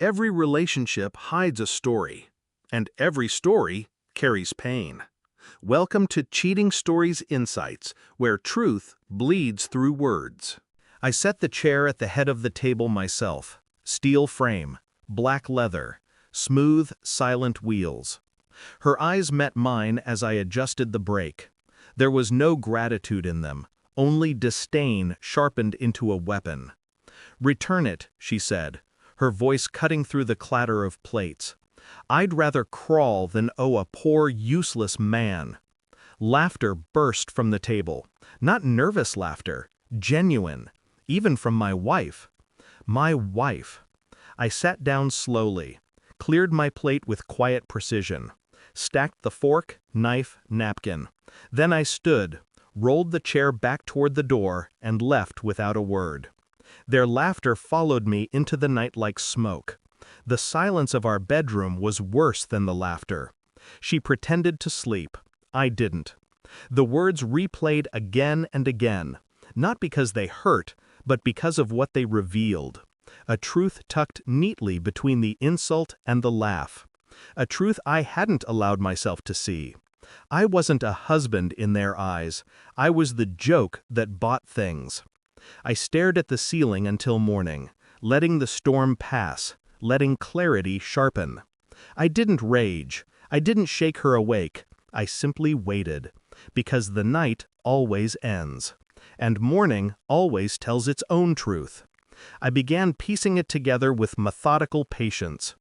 Every relationship hides a story, and every story carries pain. Welcome to Cheating Stories Insights, where truth bleeds through words. I set the chair at the head of the table myself. Steel frame, black leather, smooth, silent wheels. Her eyes met mine as I adjusted the brake. There was no gratitude in them, only disdain sharpened into a weapon. "Return it," she said, her voice cutting through the clatter of plates. "I'd rather crawl than owe a poor, useless man." Laughter burst from the table. Not nervous laughter, genuine, even from my wife. My wife. I sat down slowly, cleared my plate with quiet precision, stacked the fork, knife, napkin. Then I stood, rolled the chair back toward the door, and left without a word. Their laughter followed me into the night like smoke. The silence of our bedroom was worse than the laughter. She pretended to sleep. I didn't. The words replayed again and again, not because they hurt, but because of what they revealed. A truth tucked neatly between the insult and the laugh. A truth I hadn't allowed myself to see. I wasn't a husband in their eyes. I was the joke that bought things. I stared at the ceiling until morning, letting the storm pass, letting clarity sharpen. I didn't rage. I didn't shake her awake. I simply waited, because the night always ends, and morning always tells its own truth. I began piecing it together with methodical patience.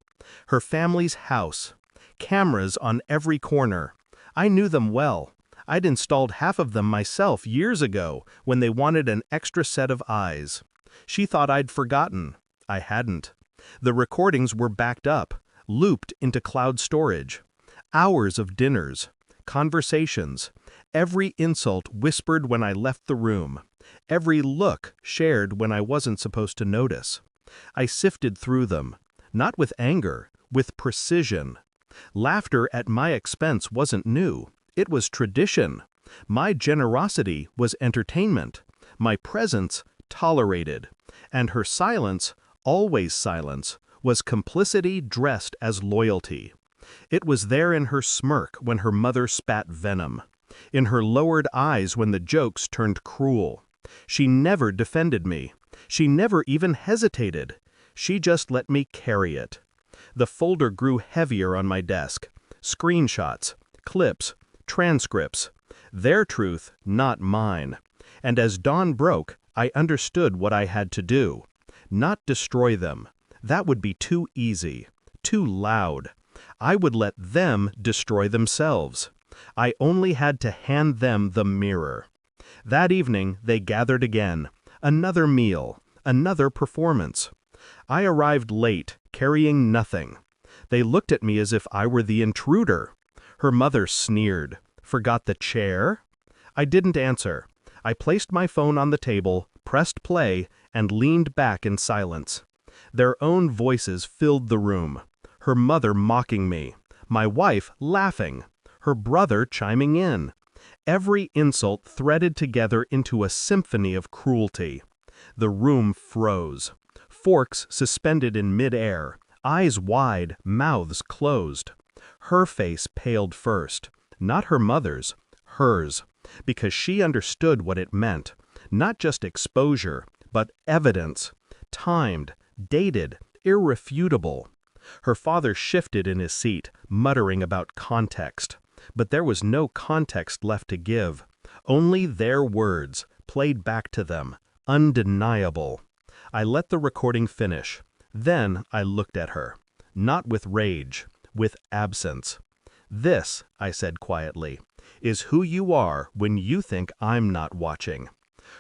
Her family's house, cameras on every corner. I knew them well. I'd installed half of them myself years ago when they wanted an extra set of eyes. She thought I'd forgotten. I hadn't. The recordings were backed up, looped into cloud storage. Hours of dinners, conversations, every insult whispered when I left the room, every look shared when I wasn't supposed to notice. I sifted through them, not with anger, with precision. Laughter at my expense wasn't new. It was tradition. My generosity was entertainment. My presence tolerated. And her silence, always silence, was complicity dressed as loyalty. It was there in her smirk when her mother spat venom, in her lowered eyes when the jokes turned cruel. She never defended me. She never even hesitated. She just let me carry it. The folder grew heavier on my desk. Screenshots, clips, transcripts. Their truth, not mine. And as dawn broke, I understood what I had to do. Not destroy them. That would be too easy, too loud. I would let them destroy themselves. I only had to hand them the mirror. That evening, they gathered again. Another meal, another performance. I arrived late, carrying nothing. They looked at me as if I were the intruder. Her mother sneered. "Forgot the chair?" I didn't answer. I placed my phone on the table, pressed play, and leaned back in silence. Their own voices filled the room. Her mother mocking me. My wife laughing. Her brother chiming in. Every insult threaded together into a symphony of cruelty. The room froze. Forks suspended in mid-air. Eyes wide, mouths closed. Her face paled first. Not her mother's, hers, because she understood what it meant. Not just exposure, but evidence. Timed, dated, irrefutable. Her father shifted in his seat, muttering about context. But there was no context left to give. Only their words, played back to them, undeniable. I let the recording finish. Then I looked at her. Not with rage, with absence. "This," I said quietly, "is who you are when you think I'm not watching."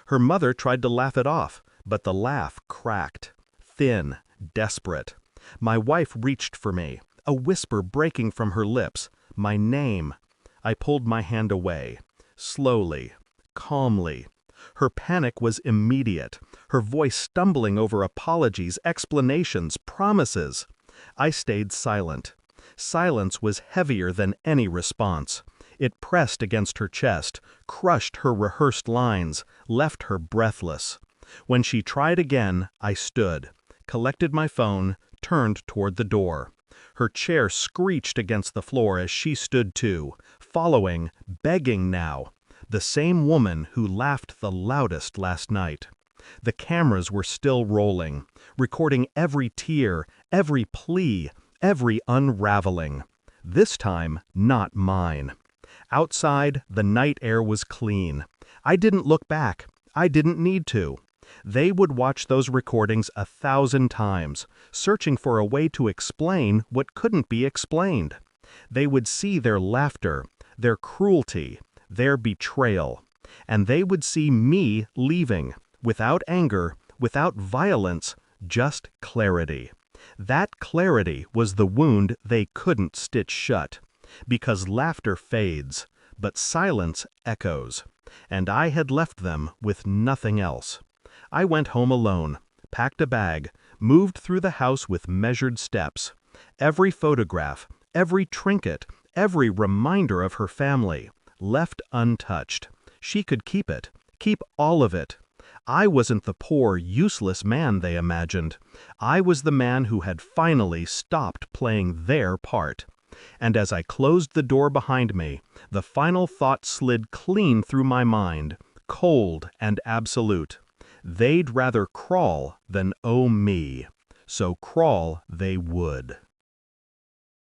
Her mother tried to laugh it off, but the laugh cracked. Thin, desperate. My wife reached for me, a whisper breaking from her lips. My name. I pulled my hand away. Slowly, calmly. Her panic was immediate, her voice stumbling over apologies, explanations, promises. I stayed silent. Silence was heavier than any response. It pressed against her chest, crushed her rehearsed lines, left her breathless. When she tried again, I stood, collected my phone, turned toward the door. Her chair screeched against the floor as she stood too, following, begging now, the same woman who laughed the loudest last night. The cameras were still rolling, recording every tear, every plea, every unraveling. This time, not mine. Outside, the night air was clean. I didn't look back. I didn't need to. They would watch those recordings 1,000 times, searching for a way to explain what couldn't be explained. They would see their laughter, their cruelty, their betrayal. And they would see me leaving, without anger, without violence, just clarity. That clarity was the wound they couldn't stitch shut. Because laughter fades, but silence echoes. And I had left them with nothing else. I went home alone, packed a bag, moved through the house with measured steps. Every photograph, every trinket, every reminder of her family, left untouched. She could keep it, keep all of it. I wasn't the poor, useless man they imagined. I was the man who had finally stopped playing their part. And as I closed the door behind me, the final thought slid clean through my mind, cold and absolute. They'd rather crawl than owe me. So crawl they would.